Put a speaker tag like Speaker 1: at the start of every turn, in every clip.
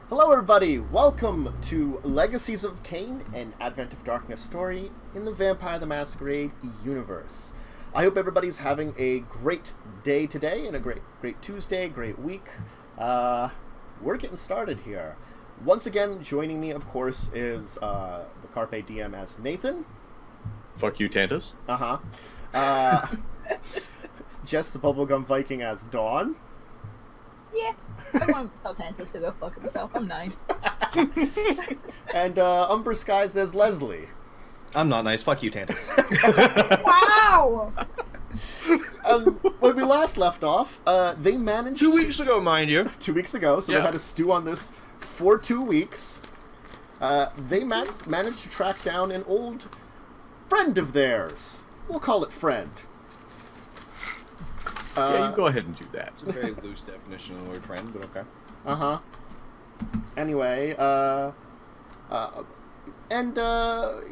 Speaker 1: Hello everybody, welcome to Legacies of Caine, an Advent of Darkness story in the Vampire the Masquerade universe. I hope everybody's having a great day today and a great Tuesday, great week. We're getting started here. Once again, joining me, of course, is the CarpeDM as Nathan.
Speaker 2: Fuck you, Tantus.
Speaker 1: Jess the Bubblegum Viking as Dawn.
Speaker 3: Yeah, I want Tantus to go fuck himself. I'm nice.
Speaker 1: And Umber Skies as Leslie.
Speaker 4: I'm not nice. Fuck you, Tantus.
Speaker 3: Wow!
Speaker 1: When we last left off, they managed
Speaker 4: 2 weeks ago, mind you.
Speaker 1: 2 weeks ago, so
Speaker 4: Yeah.
Speaker 1: they had to stew on this for 2 weeks. They managed to track down an old friend of theirs. We'll call it friend.
Speaker 2: Yeah, you go ahead and do that.
Speaker 4: It's a very loose definition of the word friend, but okay.
Speaker 1: Uh-huh. Anyway,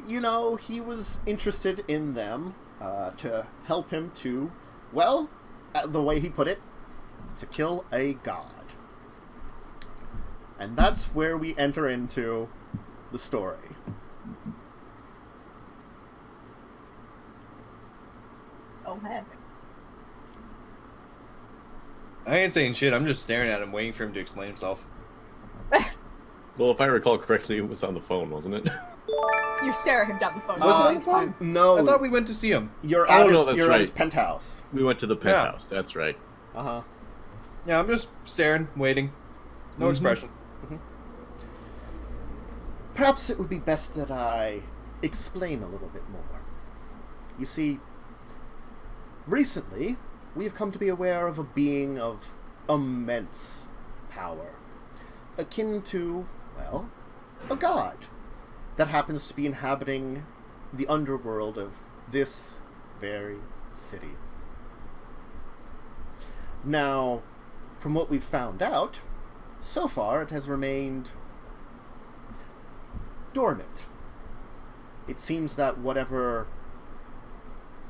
Speaker 1: you know, he was interested in them to help him to, well, the way he put it, to kill a god. And that's where we enter into the story.
Speaker 3: Oh heck.
Speaker 4: I ain't saying shit. I'm just staring at him, waiting for him to explain himself.
Speaker 2: Well, if I recall correctly, it was on the phone, wasn't it?
Speaker 3: You stare at him down the phone.
Speaker 4: Was it on
Speaker 3: next
Speaker 4: the phone?
Speaker 3: time.
Speaker 1: No,
Speaker 4: I thought we went to see him.
Speaker 1: you're
Speaker 2: Oh,
Speaker 1: at
Speaker 2: no,
Speaker 1: his,
Speaker 2: that's
Speaker 1: you're at his
Speaker 2: right.
Speaker 1: penthouse.
Speaker 2: We went to the penthouse, that's right.
Speaker 1: Uh-huh.
Speaker 4: Yeah, I'm just staring, waiting. No expression.
Speaker 1: Perhaps it would be best that I explain a little bit more. You see, recently, we have come to be aware of a being of immense power, akin to, well, a god that happens to be inhabiting the underworld of this very city. Now, from what we've found out, so far it has remained dormant. It seems that whatever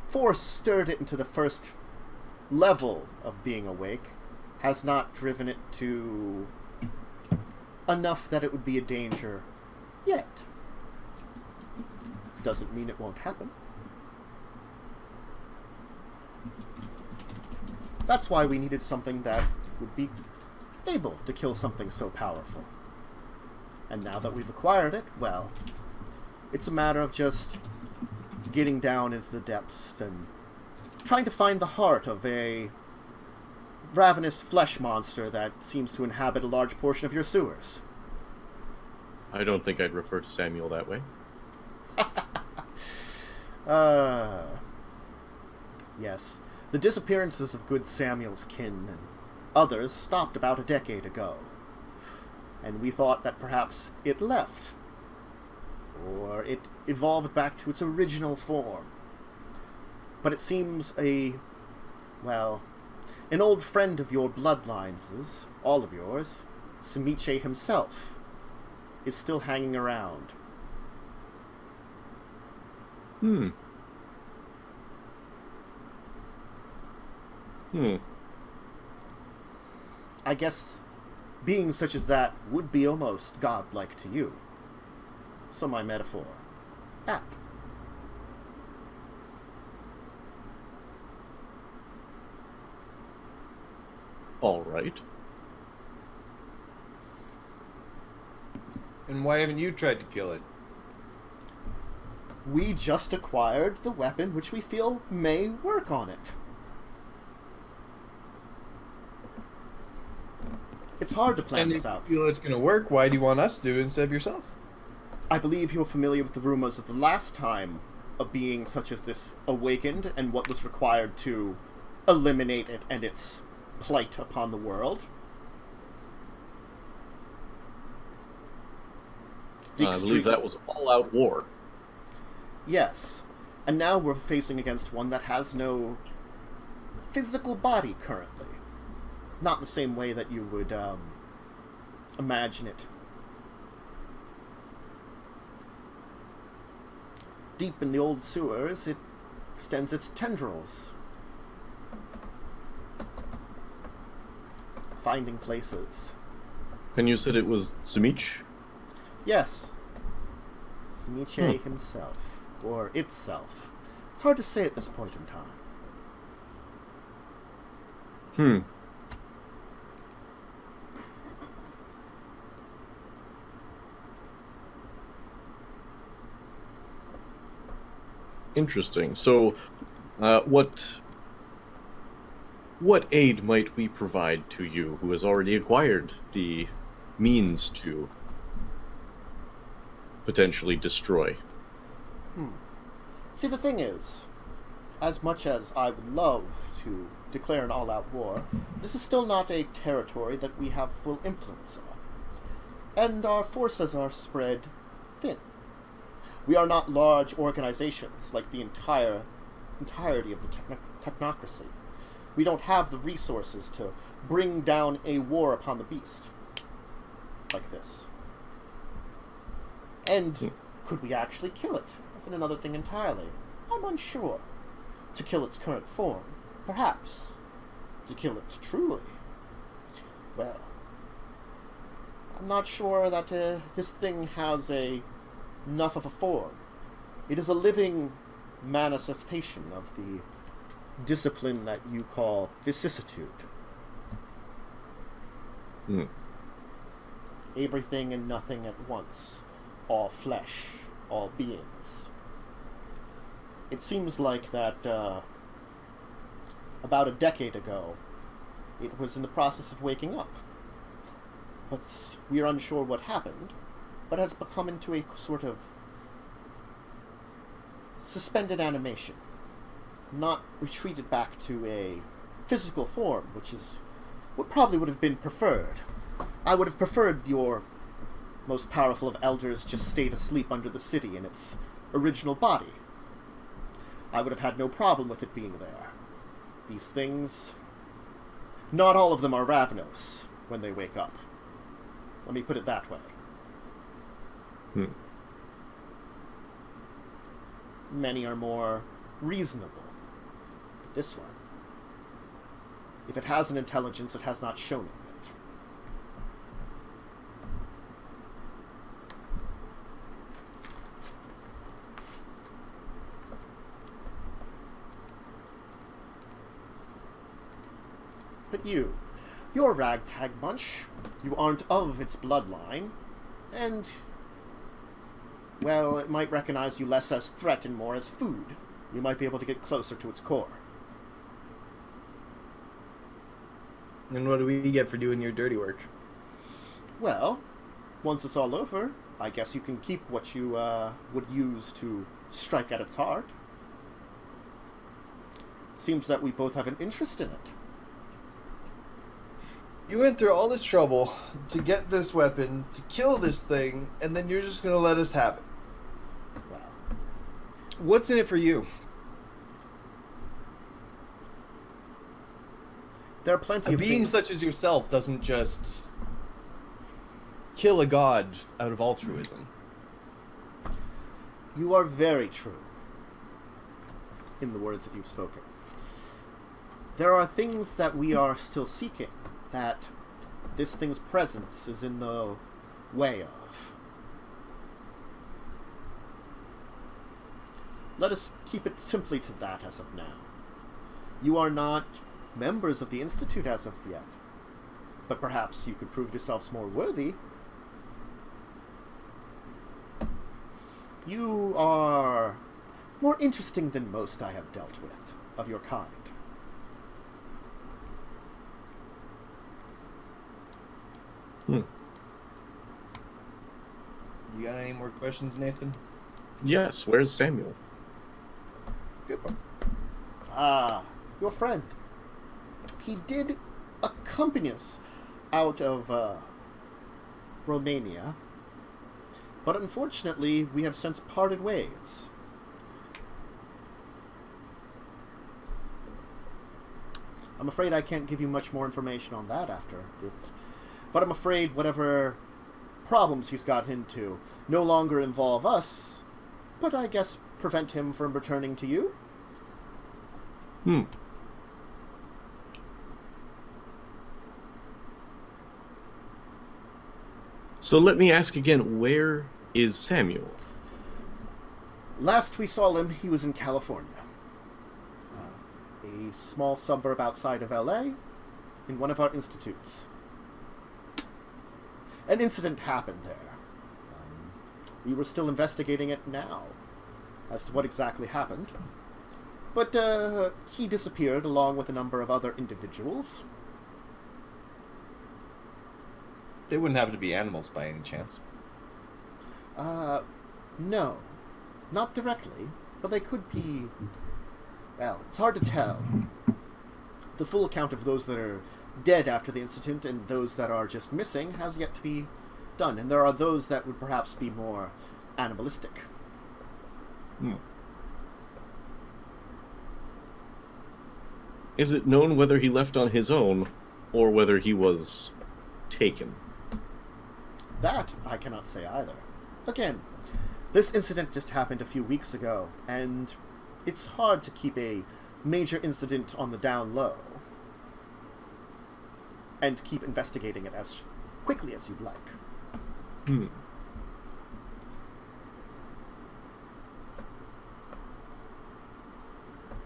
Speaker 1: force stirred it into the first level of being awake has not driven it to enough that it would be a danger yet. Doesn't mean it won't happen. That's why we needed something that would be able to kill something so powerful. And now that we've acquired it, well, it's a matter of just getting down into the depths and trying to find the heart of a ravenous flesh monster that seems to inhabit a large portion of your sewers.
Speaker 2: I don't think I'd refer to Samuel that way.
Speaker 1: Yes. The disappearances of good Samuel's kin and others stopped about a decade ago. And we thought that perhaps it left, or it evolved back to its original form. But it seems an old friend of your bloodlines', all of yours, Simiche himself, is still hanging around. I guess beings such as that would be almost godlike to you. So my metaphor, apt.
Speaker 2: All right.
Speaker 4: And why haven't you tried to kill it?
Speaker 1: We just acquired the weapon which we feel may work on it. It's hard to plan
Speaker 4: And
Speaker 1: this
Speaker 4: if
Speaker 1: out.
Speaker 4: you feel it's going to work, why do you want us to do it instead of yourself?
Speaker 1: I believe you're familiar with the rumors of the last time a being such as this awakened and what was required to eliminate it and its plight upon the world.
Speaker 2: I believe that was all-out war.
Speaker 1: Yes. And now we're facing against one that has no physical body currently. Not the same way that you would imagine it. Deep in the old sewers, it extends its tendrils, finding places
Speaker 2: And you said it was Simich?
Speaker 1: Yes. Smiche himself. Or itself. It's hard to say at this point in time.
Speaker 2: Interesting. So, what aid might we provide to you who has already acquired the means to potentially destroy?
Speaker 1: See, the thing is, as much as I would love to declare an all-out war, this is still not a territory that we have full influence on. And our forces are spread thin. We are not large organizations like the entirety of the technocracy. We don't have the resources to bring down a war upon the beast like this. And could we actually kill it? That's another thing entirely. I'm unsure. To kill its current form, perhaps. To kill it truly, well, I'm not sure that this thing has enough of a form. It is a living manifestation of the discipline that you call vicissitude. Everything and nothing at once. All flesh, all beings. It seems like that about a decade ago, it was in the process of waking up. But we are unsure what happened, but has become into a sort of suspended animation. Not retreated back to a physical form, which is what probably would have been preferred. I would have preferred your most powerful of elders just stayed asleep under the city in its original body. I would have had no problem with it being there. These things, not all of them are Ravnos when they wake up. Let me put it that way. Many are more reasonable. But this one, if it has an intelligence, it has not shown it yet. But you're a ragtag bunch. You aren't of its bloodline, and, well, it might recognize you less as threat and more as food. You might be able to get closer to its core.
Speaker 4: And what do we get for doing your dirty work?
Speaker 1: Well, once it's all over, I guess you can keep what you would use to strike at its heart. Seems that we both have an interest in it.
Speaker 4: You went through all this trouble to get this weapon, to kill this thing, and then you're just going to let us have it.
Speaker 1: Well,
Speaker 4: what's in it for you?
Speaker 1: There are plenty
Speaker 4: A
Speaker 1: of
Speaker 4: being
Speaker 1: things.
Speaker 4: such as yourself doesn't just kill a god out of altruism.
Speaker 1: You are very true in the words that you've spoken. There are things that we are still seeking, that this thing's presence is in the way of. Let us keep it simply to that as of now. You are not members of the Institute as of yet, but perhaps you could prove yourselves more worthy. You are more interesting than most I have dealt with of your kind.
Speaker 4: You got any more questions, Nathan?
Speaker 2: Yes, where's Samuel?
Speaker 4: Good one.
Speaker 1: Your friend. He did accompany us out of Romania, but unfortunately we have since parted ways. I'm afraid I can't give you much more information on that after this, but I'm afraid whatever problems he's got into no longer involve us, but I guess prevent him from returning to you.
Speaker 2: So let me ask again, where is Samuel?
Speaker 1: Last we saw him, he was in California. A small suburb outside of LA, in one of our institutes. An incident happened there. We were still investigating it now, as to what exactly happened. But he disappeared along with a number of other individuals.
Speaker 4: They wouldn't happen to be animals by any chance.
Speaker 1: No. Not directly, but they could be... Well, it's hard to tell. The full account of those that are dead after the incident and those that are just missing has yet to be done, and there are those that would perhaps be more animalistic.
Speaker 2: Is it known whether he left on his own, or whether he was taken?
Speaker 1: That I cannot say either. Again, this incident just happened a few weeks ago, and it's hard to keep a major incident on the down low and keep investigating it as quickly as you'd like.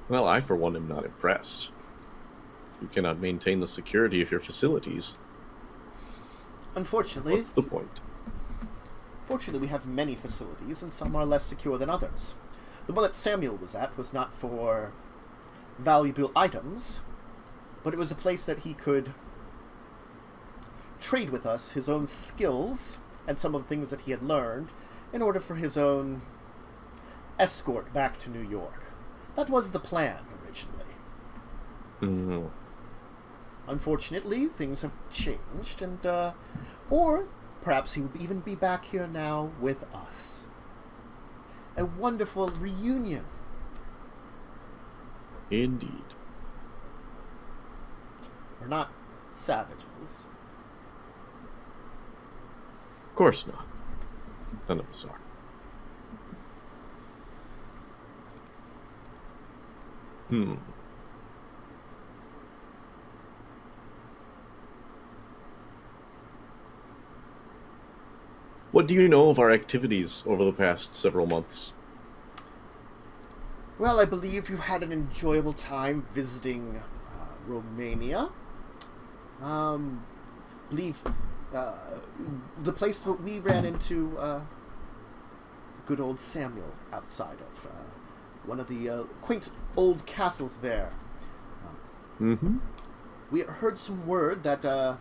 Speaker 2: Well, I for one am not impressed. You cannot maintain the security of your facilities.
Speaker 1: Unfortunately...
Speaker 2: What's the point?
Speaker 1: Fortunately, we have many facilities, and some are less secure than others. The one that Samuel was at was not for valuable items, but it was a place that he could trade with us his own skills and some of the things that he had learned in order for his own escort back to New York. That was the plan, originally. Unfortunately, things have changed, and, or perhaps he would even be back here now with us. A wonderful reunion.
Speaker 2: Indeed.
Speaker 1: We're not savages.
Speaker 2: Of course not. None of us are. What do you know of our activities over the past several months?
Speaker 1: Well, I believe you had an enjoyable time visiting Romania. Believe the place that we ran into good old Samuel outside of one of the quaint old castles there. We heard some word that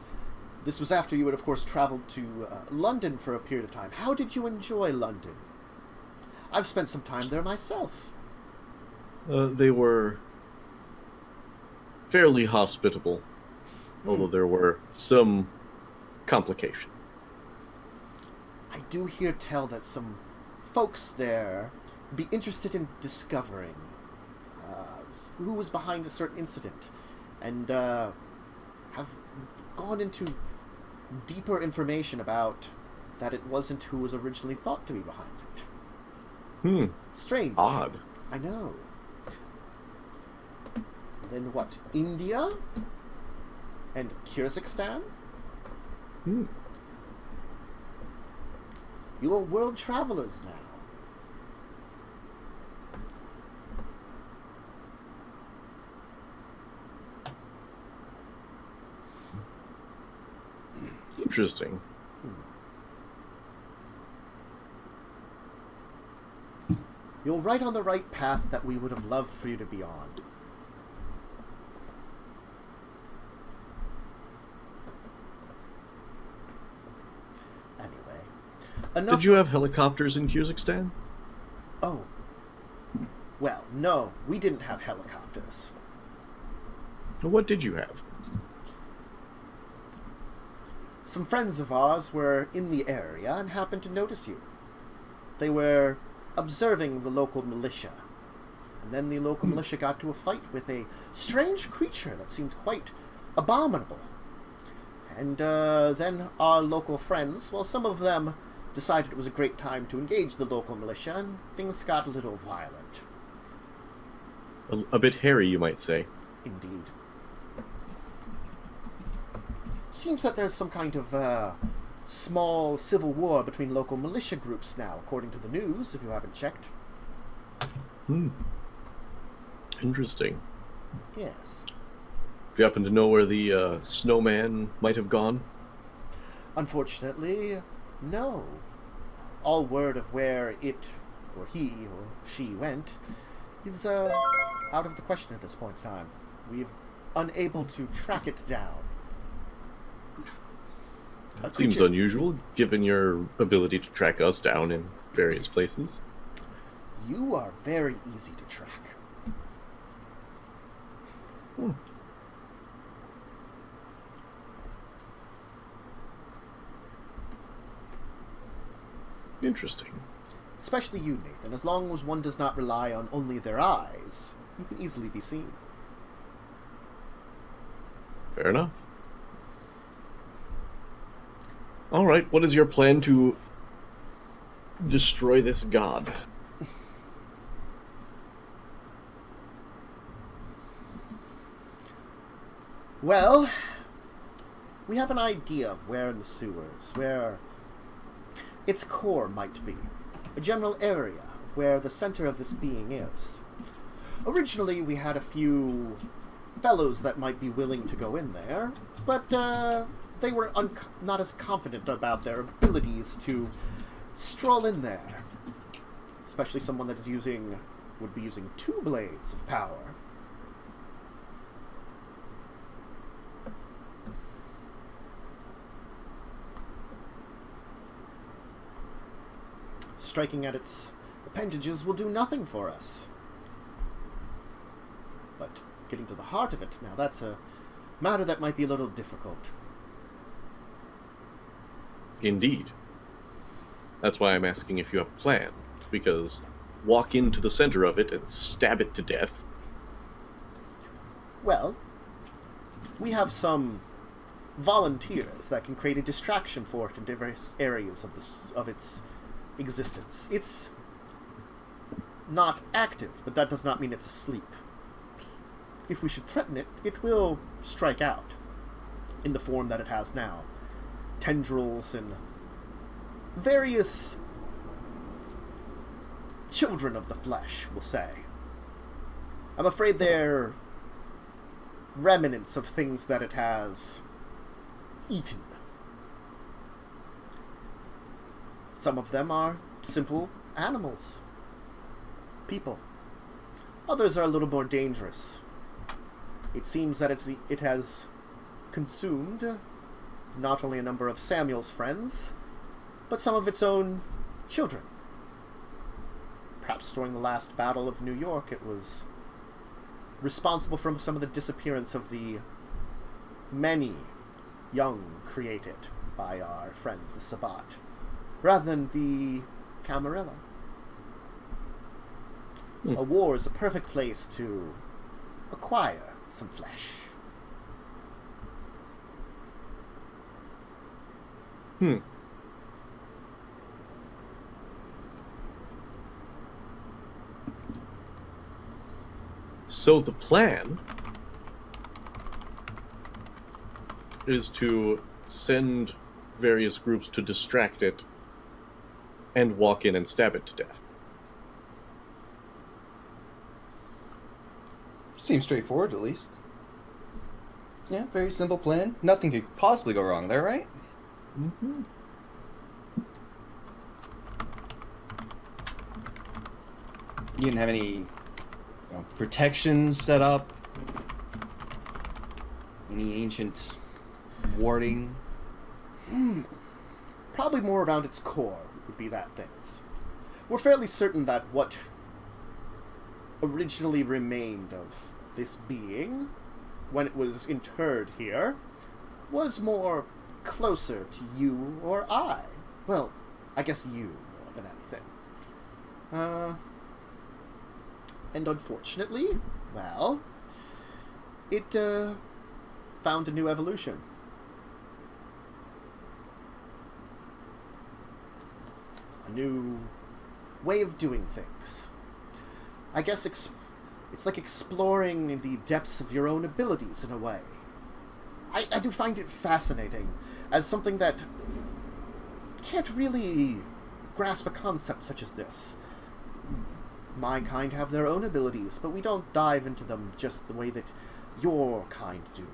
Speaker 1: this was after you had, of course, traveled to London for a period of time. How did you enjoy London? I've spent some time there myself.
Speaker 2: They were fairly hospitable, although there were some complication.
Speaker 1: I do hear tell that some folks there be interested in discovering who was behind a certain incident, and have gone into deeper information about that it wasn't who was originally thought to be behind it. Strange.
Speaker 2: Odd.
Speaker 1: I know. Then what? India? And Kyrgyzstan? You are world travelers now.
Speaker 2: Interesting.
Speaker 1: You're right on the right path that we would have loved for you to be on. Anyway. Enough.
Speaker 2: Did you have helicopters in Kyrgyzstan?
Speaker 1: Oh. Well, no, we didn't have helicopters.
Speaker 2: What did you have?
Speaker 1: Some friends of ours were in the area and happened to notice you. They were observing the local militia. And then the local militia got to a fight with a strange creature that seemed quite abominable. And then our local friends, well, some of them decided it was a great time to engage the local militia, and things got a little violent.
Speaker 2: A bit hairy, you might say.
Speaker 1: Indeed. Seems that there's some kind of small civil war between local militia groups now, according to the news, if you haven't checked.
Speaker 2: Interesting.
Speaker 1: Yes.
Speaker 2: Do you happen to know where the snowman might have gone?
Speaker 1: Unfortunately, no. All word of where it, or he, or she went is out of the question at this point in time. We've unable to track it down.
Speaker 2: That seems unusual, given your ability to track us down in various places.
Speaker 1: You are very easy to track.
Speaker 2: Interesting.
Speaker 1: Especially you, Nathan. As long as one does not rely on only their eyes, you can easily be seen.
Speaker 2: Fair enough. Alright, what is your plan to destroy this god?
Speaker 1: Well, we have an idea of where in the sewers, where its core might be. A general area where the center of this being is. Originally, we had a few fellows that might be willing to go in there, but they were not as confident about their abilities to stroll in there. Especially someone that would be using 2 blades of power. Striking at its appendages will do nothing for us. But getting to the heart of it, now that's a matter that might be a little difficult.
Speaker 2: Indeed. That's why I'm asking if you have a plan, because walk into the center of it and stab it to death.
Speaker 1: Well, we have some volunteers that can create a distraction for it in diverse areas of its existence. It's not active, but that does not mean it's asleep. If we should threaten it, it will strike out in the form that it has now. Tendrils and various children of the flesh, we'll say. I'm afraid they're remnants of things that it has eaten. Some of them are simple animals. People. Others are a little more dangerous. It seems that it has consumed not only a number of Samuel's friends, but some of its own children. Perhaps during the last Battle of New York, it was responsible for some of the disappearance of the many young created by our friends, the Sabbat, rather than the Camarilla. A war is a perfect place to acquire some flesh.
Speaker 2: So the plan is to send various groups to distract it and walk in and stab it to death.
Speaker 4: Seems straightforward, at least. Yeah, very simple plan. Nothing could possibly go wrong there, right?
Speaker 2: Mm-hmm.
Speaker 4: You didn't have any protections set up? Any ancient warding?
Speaker 1: Probably more around its core would be that things. We're fairly certain that what originally remained of this being, when it was interred here, was more closer to you or I. Well, I guess you more than anything. And unfortunately, well, it found a new evolution. A new way of doing things. I guess it's like exploring in the depths of your own abilities in a way. I do find it fascinating as something that can't really grasp a concept such as this. My kind have their own abilities, but we don't dive into them just the way that your kind do,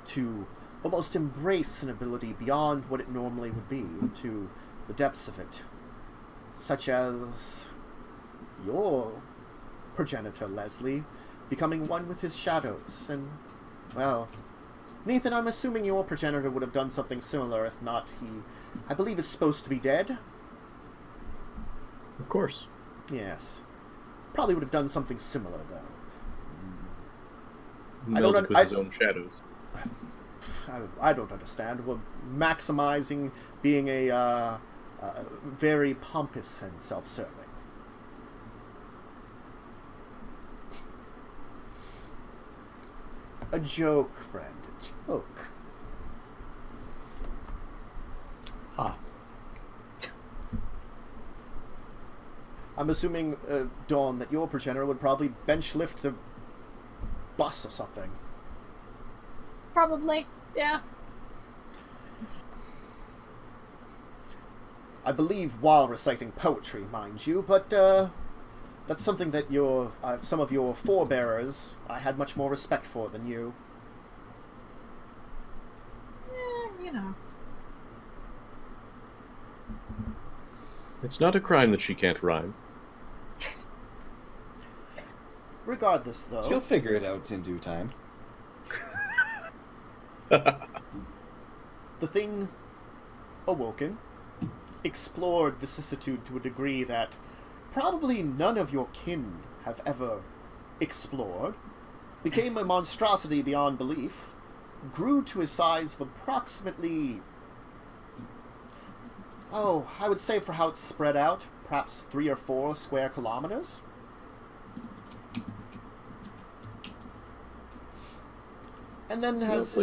Speaker 1: to almost embrace an ability beyond what it normally would be, into the depths of it. Such as your progenitor, Leslie, becoming one with his shadows, and, well, Nathan, I'm assuming your progenitor would have done something similar. If not, he, I believe, is supposed to be dead.
Speaker 2: Of course.
Speaker 1: Yes. Probably would have done something similar, though.
Speaker 2: Melded with his own shadows.
Speaker 1: I don't understand. Well, maximizing being a very pompous and self-serving. A joke, friend. A joke.
Speaker 4: Ha.
Speaker 1: I'm assuming, Dawn, that your progenitor would probably bench lift a bus or something.
Speaker 3: Probably, yeah.
Speaker 1: I believe while reciting poetry, mind you, but that's something that some of your forebearers I had much more respect for than you.
Speaker 3: You know.
Speaker 2: It's not a crime that she can't rhyme.
Speaker 1: Regardless, though...
Speaker 5: She'll figure it out in due time.
Speaker 1: The thing awoken, explored vicissitude to a degree that probably none of your kin have ever explored, became a monstrosity beyond belief, grew to a size of approximately, I would say for how it's spread out, perhaps 3 or 4 square kilometers. And then has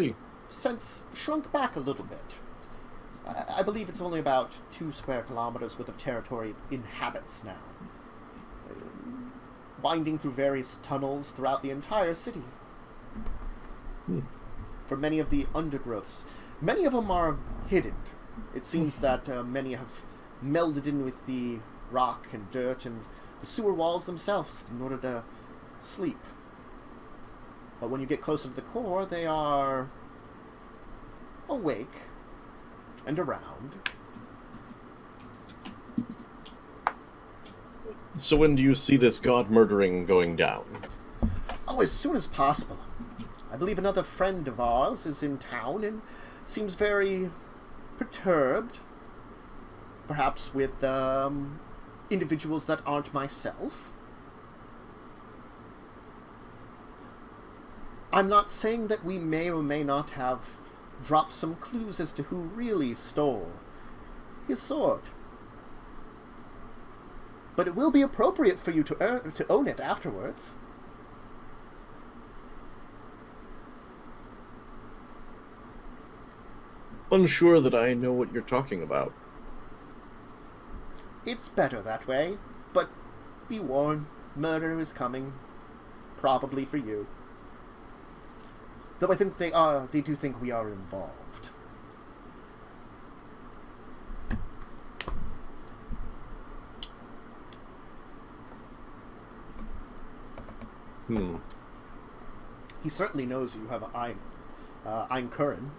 Speaker 1: since shrunk back a little bit. I believe it's only about 2 square kilometers worth of territory it inhabits now, winding through various tunnels throughout the entire city. For many of the undergrowths, many of them are hidden. It seems that many have melded in with the rock and dirt and the sewer walls themselves in order to sleep. But when you get closer to the core, they are awake and around.
Speaker 2: So when do you see this god murdering going down?
Speaker 1: Oh, as soon as possible. I believe another friend of ours is in town and seems very perturbed. Perhaps with individuals that aren't myself. I'm not saying that we may or may not have dropped some clues as to who really stole his sword. But it will be appropriate for you to own it afterwards.
Speaker 2: Unsure that I know what you're talking about.
Speaker 1: It's better that way, but be warned, murder is coming. Probably for you. Though I think they do think we are involved. He certainly knows you have Ein Curran.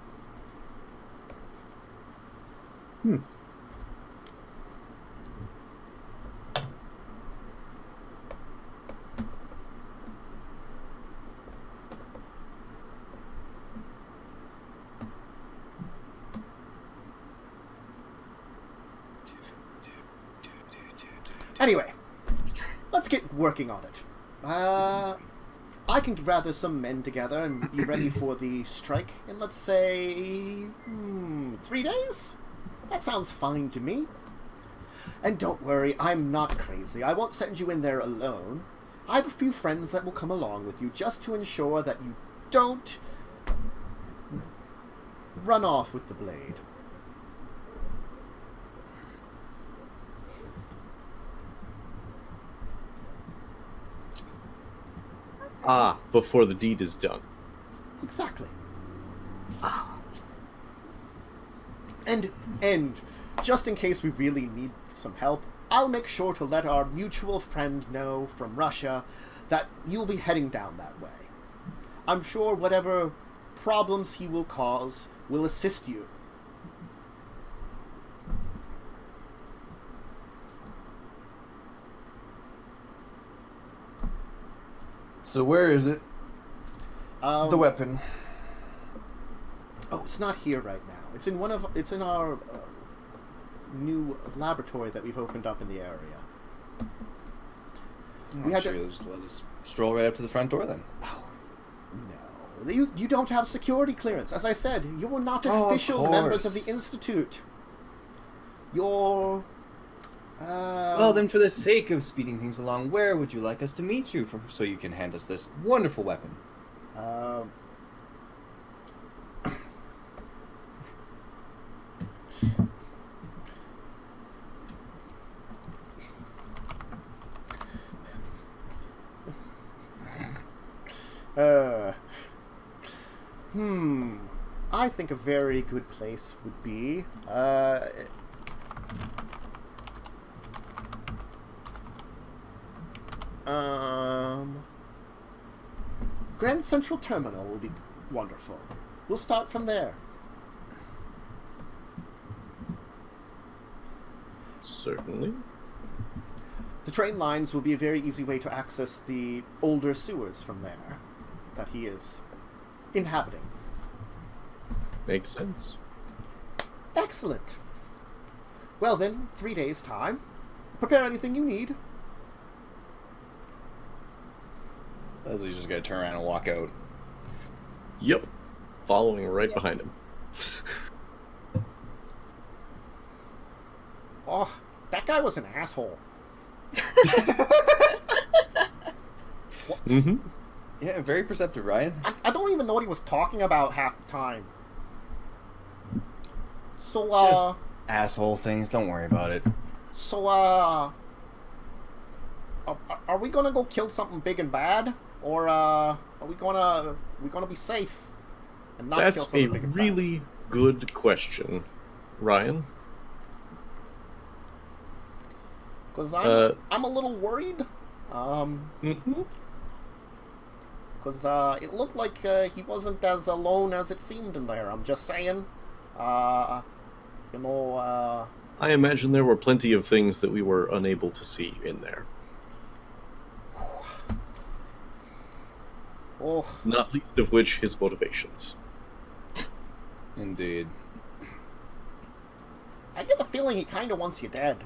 Speaker 1: Anyway, let's get working on it. I can gather some men together and be ready for the strike in, let's say, 3 days? That sounds fine to me. And don't worry, I'm not crazy. I won't send you in there alone. I have a few friends that will come along with you just to ensure that you don't run off with the blade.
Speaker 2: Before the deed is done.
Speaker 1: Exactly. And just in case we really need some help, I'll make sure to let our mutual friend know from Russia that you'll be heading down that way. I'm sure whatever problems he will cause will assist you.
Speaker 4: So where is it? The weapon.
Speaker 1: Oh, it's not here right now. It's in our new laboratory that we've opened up in the area.
Speaker 5: I'm sure you'll just let us stroll right up to the front door then.
Speaker 1: Oh, no. You don't have security clearance. As I said, you're not
Speaker 5: Oh, of
Speaker 1: official members of the
Speaker 5: course.
Speaker 1: Institute. You're...
Speaker 5: Well, then, for the sake of speeding things along, where would you like us to meet you so you can hand us this wonderful weapon?
Speaker 1: I think a very good place would be, Grand Central Terminal will be wonderful. We'll start from there.
Speaker 2: Certainly.
Speaker 1: The train lines will be a very easy way to access the older sewers from there that he is inhabiting.
Speaker 2: Makes sense.
Speaker 1: Excellent. Well then, 3 days' time. Prepare anything you need.
Speaker 5: Leslie's just gonna turn around and walk out.
Speaker 2: Yep. Following right behind him.
Speaker 1: Oh, that guy was an asshole.
Speaker 2: Mm-hmm.
Speaker 5: Yeah, very perceptive, Ryan.
Speaker 1: I don't even know what he was talking about half the time. So,
Speaker 5: Just asshole things, don't worry about it.
Speaker 1: So, are we gonna go kill something big and bad? Or, are we gonna be safe and not kill
Speaker 2: That's
Speaker 1: something
Speaker 2: a
Speaker 1: big and
Speaker 2: really good question, Ryan.
Speaker 1: Because I'm a little worried.
Speaker 2: Mm-hmm.
Speaker 1: Because it looked like he wasn't as alone as it seemed in there. I'm just saying. You know,
Speaker 2: I imagine there were plenty of things that we were unable to see in there.
Speaker 1: Oh,
Speaker 2: Not least of which his motivations.
Speaker 5: Indeed.
Speaker 1: I get the feeling he kind of wants you dead.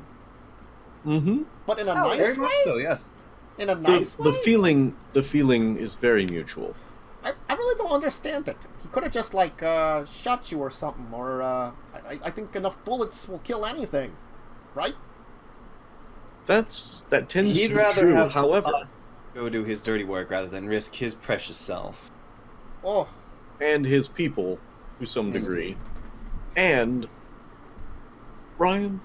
Speaker 2: Mm-hmm.
Speaker 1: But in a
Speaker 3: Oh,
Speaker 1: nice
Speaker 5: Very
Speaker 1: way?
Speaker 5: much so, yes.
Speaker 1: In a nice way?
Speaker 2: The feeling is very mutual.
Speaker 1: I really don't understand it. He could have just, like, shot you or something, or, I think enough bullets will kill anything. Right?
Speaker 2: That tends
Speaker 5: He'd
Speaker 2: to be
Speaker 5: rather
Speaker 2: true.
Speaker 5: have
Speaker 2: However,
Speaker 5: us go do his dirty work rather than risk his precious self.
Speaker 1: Oh,
Speaker 2: and his people, to some degree. And, Ryan,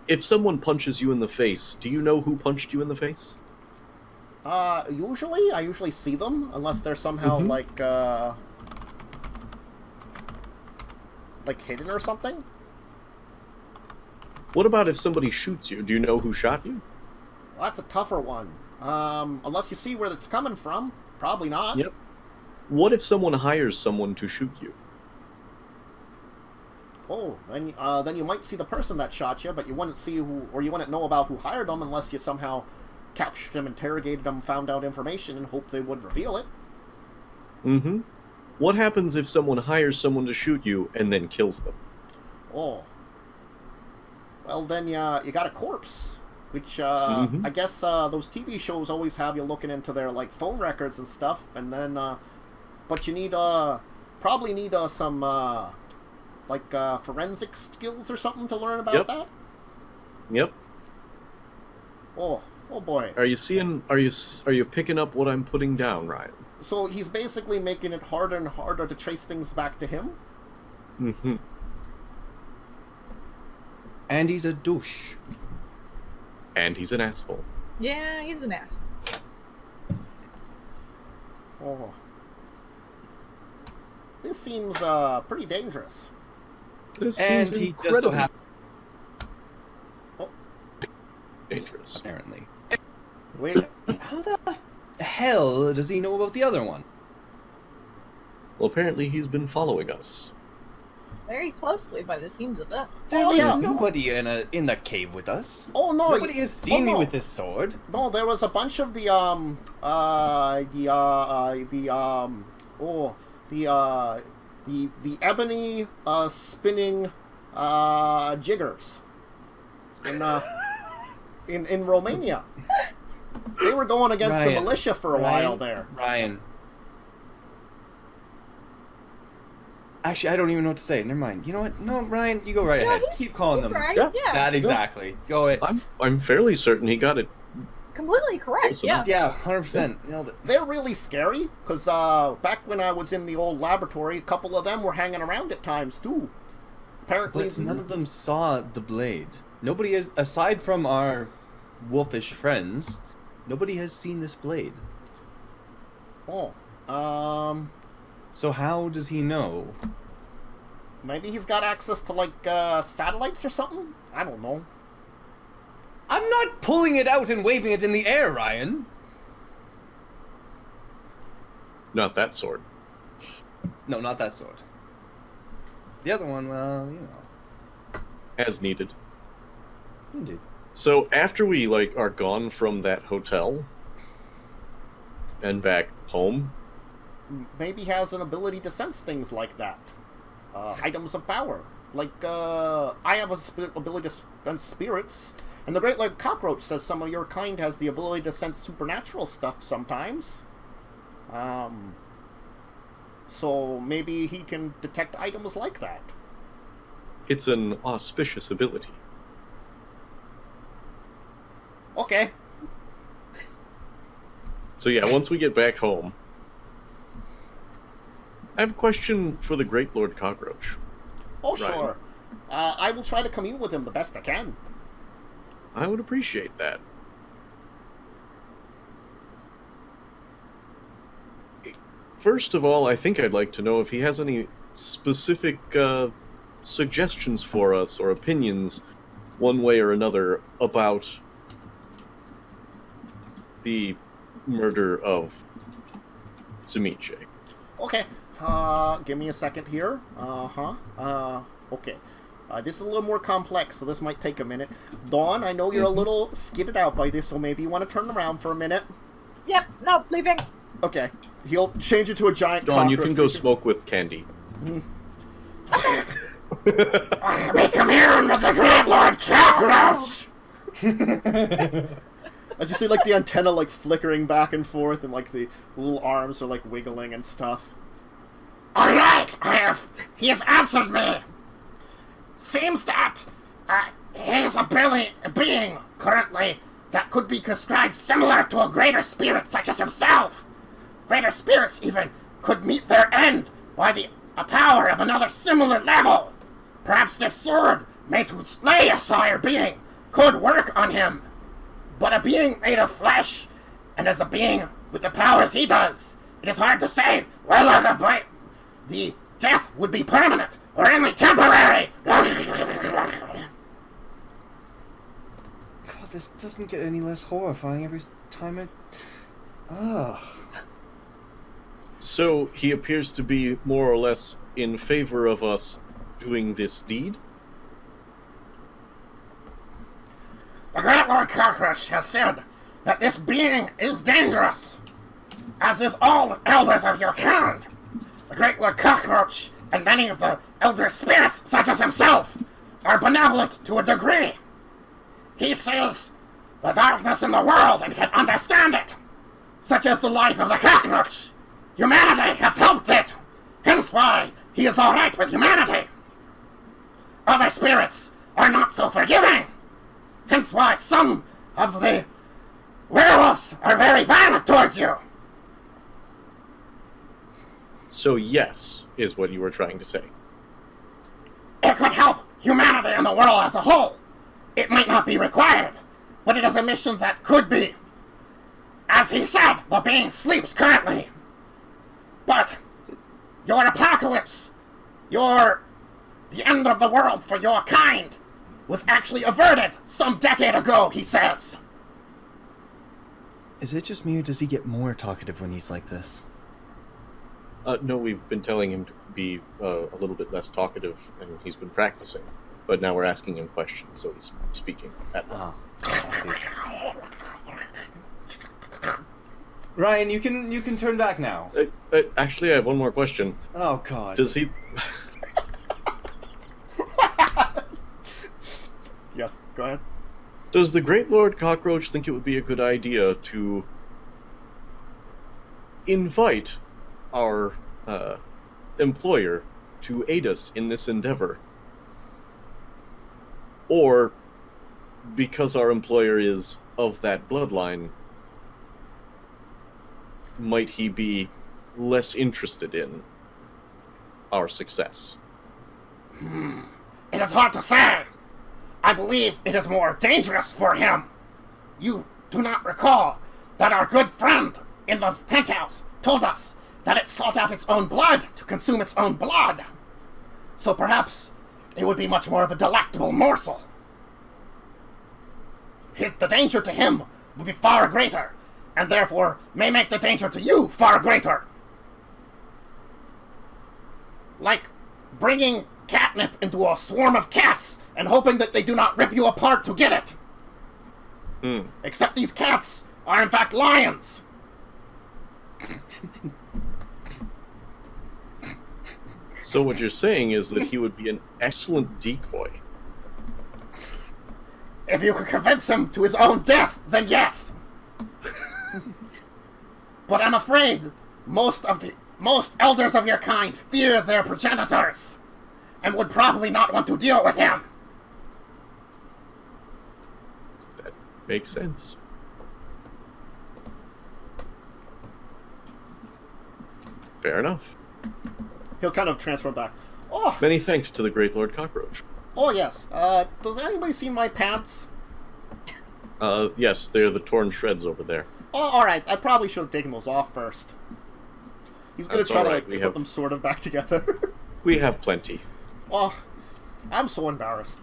Speaker 2: if someone punches you in the face, do you know who punched you in the face?
Speaker 1: I usually see them, unless they're somehow,
Speaker 2: Mhm.
Speaker 1: like hidden or something.
Speaker 2: What about if somebody shoots you? Do you know who shot you?
Speaker 1: Well, that's a tougher one. Unless you see where it's coming from. Probably not.
Speaker 2: Yep. What if someone hires someone to shoot you?
Speaker 1: Oh, then you might see the person that shot you, but you wouldn't see who, or you wouldn't know about who hired them unless you somehow captured them, interrogated them, found out information, and hoped they would reveal it.
Speaker 2: Mm-hmm. What happens if someone hires someone to shoot you and then kills them?
Speaker 1: Oh. Well, then you got a corpse, which
Speaker 2: Mhm.
Speaker 1: I guess those TV shows always have you looking into their like phone records and stuff, and then but you need probably need some forensic skills or something to learn about
Speaker 2: Yep.
Speaker 1: that.
Speaker 2: Yep.
Speaker 1: Oh boy.
Speaker 2: Are you picking up what I'm putting down, Ryan?
Speaker 1: So he's basically making it harder and harder to trace things back to him.
Speaker 2: Mm-hmm.
Speaker 5: And he's a douche.
Speaker 2: And he's an asshole.
Speaker 3: Yeah, he's an ass.
Speaker 1: Oh. This seems pretty dangerous.
Speaker 2: This
Speaker 5: And
Speaker 2: seems
Speaker 5: he just so
Speaker 2: incredibly
Speaker 5: happens,
Speaker 2: dangerous.
Speaker 5: apparently.
Speaker 1: Wait,
Speaker 5: How the hell does he know about the other one?
Speaker 2: Well, apparently he's been following us.
Speaker 3: Very closely by the seams of it.
Speaker 5: There
Speaker 1: Oh,
Speaker 5: was
Speaker 1: yeah.
Speaker 5: nobody in the cave with us.
Speaker 1: oh no,
Speaker 5: Nobody has seen me
Speaker 1: no.
Speaker 5: with this sword.
Speaker 1: No, there was a bunch of the ebony spinning jiggers in Romania. They were going against the
Speaker 5: Ryan,
Speaker 1: militia for a while there.
Speaker 5: Ryan. Actually, I don't even know what to say. Never mind. You know what? No, Ryan, you go right
Speaker 3: Yeah,
Speaker 5: ahead.
Speaker 3: he's-
Speaker 5: Keep calling
Speaker 3: He's
Speaker 5: them.
Speaker 3: right.
Speaker 2: Yeah.
Speaker 3: Yeah.
Speaker 5: That exactly. Go ahead.
Speaker 2: I'm fairly certain he got it.
Speaker 3: Completely correct.
Speaker 2: Close
Speaker 3: Yeah.
Speaker 2: enough.
Speaker 5: Yeah, 100%. Nailed it.
Speaker 1: They're really scary, because back when I was in the old laboratory, a couple of them were hanging around at times, too. Apparently,
Speaker 5: But none of them saw the blade. Nobody has, aside from our wolfish friends, nobody has seen this blade.
Speaker 1: Oh,
Speaker 5: So how does he know?
Speaker 1: maybe he's got access to, like, satellites or something? I don't know.
Speaker 5: I'm not pulling it out and waving it in the air, Ryan.
Speaker 2: Not that sword.
Speaker 5: No, not that sword. The other one, well, you know.
Speaker 2: As needed.
Speaker 5: Indeed.
Speaker 2: So after we are gone from that hotel and back home,
Speaker 1: Maybe he has an ability to sense things like that. Items of power. Like, I have a ability to sense spirits, and the Great Lord Cockroach says some of your kind has the ability to sense supernatural stuff sometimes. So maybe he can detect items like that.
Speaker 2: it's an auspicious ability.
Speaker 1: Okay.
Speaker 2: So yeah, once we get back home, I have a question for the Great Lord Cockroach.
Speaker 1: Oh,
Speaker 2: Ryan.
Speaker 1: sure. I will try to commune with him the best I can.
Speaker 2: I would appreciate that. First of all, I think I'd like to know if he has any specific suggestions for us or opinions, one way or another, about the murder of Sumiche.
Speaker 1: Okay. Give me a second here. Okay. This is a little more complex, so this might take a minute. Dawn, I know you're a little skidded out by this, so maybe you want to turn around for a minute.
Speaker 3: Yep. No, leaving.
Speaker 1: Okay. He'll change it to a giant
Speaker 2: Dawn, you
Speaker 1: cockroach
Speaker 2: can go
Speaker 1: creature.
Speaker 2: smoke with Candy.
Speaker 1: We commune with the Great Lord Cockroach! As you see, like, the antenna, like, flickering back and forth, and, like, the little arms are, like, wiggling and stuff. Alright! He has answered me! Seems that, he is a being, currently, that could be described similar to a greater spirit such as himself. Greater spirits, even, could meet their end by the power of another similar level. Perhaps this sword, made to slay a higher being, could work on him. But a being made of flesh, and as a being with the powers he does, it is hard to say whether the death would be permanent or only temporary.
Speaker 5: God, this doesn't get any less horrifying every time it... Ugh.
Speaker 2: So he appears to be more or less in favor of us doing this deed?
Speaker 1: The Great Lord Cockroach has said that this being is dangerous, as is all the elders of your kind. The Great Lord Cockroach and many of the elder spirits, such as himself, are benevolent to a degree. He sees the darkness in the world and can understand it, such as the life of the cockroach. Humanity has helped it, hence why he is all right with humanity. Other spirits are not so forgiving, hence why some of the werewolves are very violent towards you.
Speaker 2: So yes, is what you were trying to say.
Speaker 1: It could help humanity and the world as a whole. It might not be required, but it is a mission that could be. As he said, the being sleeps currently. But your apocalypse, the The end of the world for your kind was actually averted some decade ago, he says.
Speaker 5: Is it just me, or does he get more talkative when he's like this?
Speaker 2: No, we've been telling him to be a little bit less talkative, and he's been practicing. But now we're asking him questions, so he's speaking at them.
Speaker 5: Ryan, you can turn back now.
Speaker 2: Actually, I have one more question.
Speaker 5: Oh God.
Speaker 2: Does he...
Speaker 1: Yes, go ahead.
Speaker 2: Does the Great Lord Cockroach think it would be a good idea to invite our employer to aid us in this endeavor? Or, because our employer is of that bloodline, might he be less interested in our success?
Speaker 1: It is hard to say. I believe it is more dangerous for him. You do not recall that our good friend in the penthouse told us that it sought out its own blood to consume its own blood. So perhaps it would be much more of a delectable morsel. The danger to him would be far greater, and therefore may make the danger to you far greater. Like bringing catnip into a swarm of cats and hoping that they do not rip you apart to get it. Except these cats are in fact lions.
Speaker 2: So what you're saying is that he would be an excellent decoy.
Speaker 1: If you could convince him to his own death, then yes. But I'm afraid most elders of your kind fear their progenitors and would probably not want to deal with him.
Speaker 2: That makes sense. Fair enough.
Speaker 1: He'll kind of transfer back. Oh,
Speaker 2: Many thanks to the Great Lord Cockroach.
Speaker 1: oh yes. Does anybody see my pants?
Speaker 2: Yes, they're the torn shreds over there.
Speaker 1: Oh, alright. I probably should have taken those off first. He's gonna
Speaker 2: That's
Speaker 1: try to
Speaker 2: alright,
Speaker 1: like, put them sort of back together.
Speaker 2: We have plenty.
Speaker 1: Oh, I'm so embarrassed.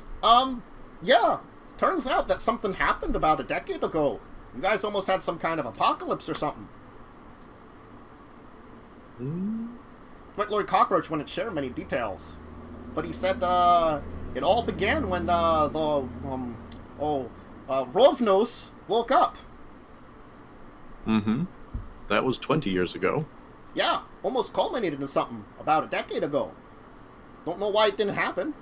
Speaker 1: Yeah. Turns out that something happened about a decade ago. You guys almost had some kind of apocalypse or something. Great Lord Cockroach wouldn't share many details. But he said, it all began when, Rovnos woke up.
Speaker 2: Mm-hmm. That was 20 years ago.
Speaker 1: Yeah, almost culminated in something about a decade ago. Don't know why it didn't happen.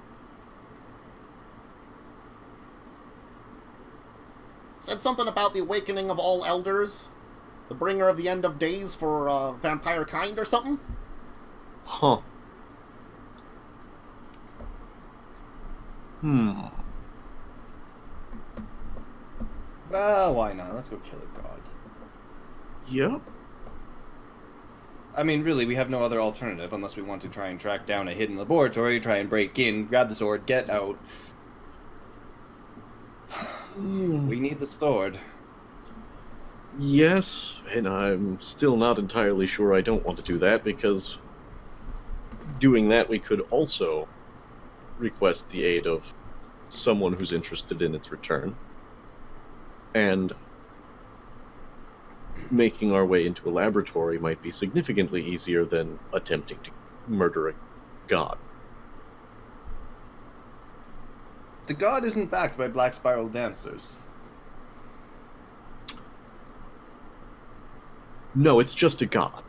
Speaker 1: Said something about the awakening of all elders, the bringer of the end of days for vampire kind or something.
Speaker 2: Huh.
Speaker 5: Well, why not? Let's go kill a god.
Speaker 2: Yep.
Speaker 5: I mean, really, we have no other alternative unless we want to try and track down a hidden laboratory, try and break in, grab the sword, get out. We need the sword.
Speaker 2: Yes, and I'm still not entirely sure I don't want to do that, because doing that we could also request the aid of someone who's interested in its return. And making our way into a laboratory might be significantly easier than attempting to murder a god.
Speaker 5: The god isn't backed by Black Spiral dancers.
Speaker 2: No, it's just a god.